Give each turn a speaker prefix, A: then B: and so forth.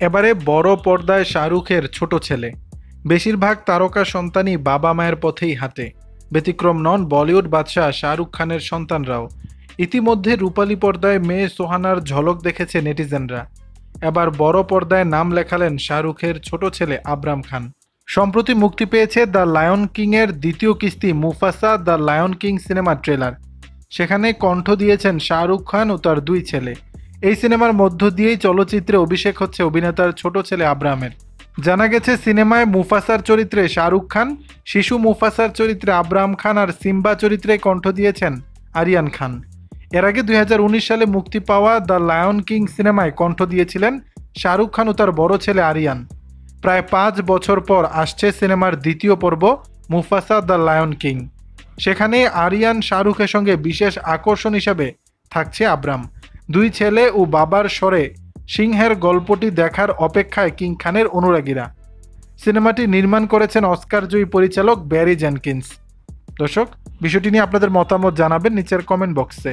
A: এবারে বড় পর্দায় শাহরুখের ছোট ছেলে। বেশিরভাগ তারকা সন্তানই বাবা মায়ের পথেই হাঁটে। ব্যতিক্রম নন বলিউড বাদশাহ শাহরুখ খানের সন্তানরাও। ইতিমধ্যে রূপালী পর্দায় মেয়ে সোহানার ঝলক দেখেছে নেটিজেনরা। এবার বড় পর্দায় নাম লেখালেন শাহরুখের ছোট ছেলে আবরাম খান। সম্প্রতি মুক্তি পেয়েছে দ্য লায়ন কিং এর দ্বিতীয় কিস্তি মুফাসা দ্য লায়ন কিং সিনেমার ট্রেলার। সেখানে কণ্ঠ দিয়েছেন শাহরুখ খান ও তার দুই ছেলে। এই সিনেমার মধ্য দিয়েই চলচ্চিত্রে অভিষেক হচ্ছে অভিনেতার ছোট ছেলে আব্রাহামের। জানা গেছে সিনেমায় মুফাসার চরিত্রে শাহরুখ খান, শিশু মুফাসার চরিত্রে আব্রাহাম খান আর সিম্বা চরিত্রে কণ্ঠ দিয়েছেন আরিয়ান খান। এর আগে 2019 সালে মুক্তি পাওয়া দ্য লায়ন কিং সিনেমায় কণ্ঠ দিয়েছিলেন শাহরুখ খান ও তার বড় ছেলে আরিয়ান। প্রায় 5 বছর পর আসছে সিনেমার দ্বিতীয় পর্ব মুফাসা দ্য লায়ন কিং। সেখানে আরিয়ান শাহরুখের সঙ্গে বিশেষ আকর্ষণ হিসাবে থাকছে আব্রাম। দুই ছেলে ও বাবার স্বরে সিংহের গল্পটি দেখার অপেক্ষায় কিং খানের অনুরাগীরা। সিনেমাটি নির্মাণ করেছেন অস্কারজয়ী পরিচালক ব্যারি জেনকিন্স। দর্শক, বিষয়টি নিয়ে আপনাদের মতামত জানাবেন নিচের কমেন্ট বক্সে।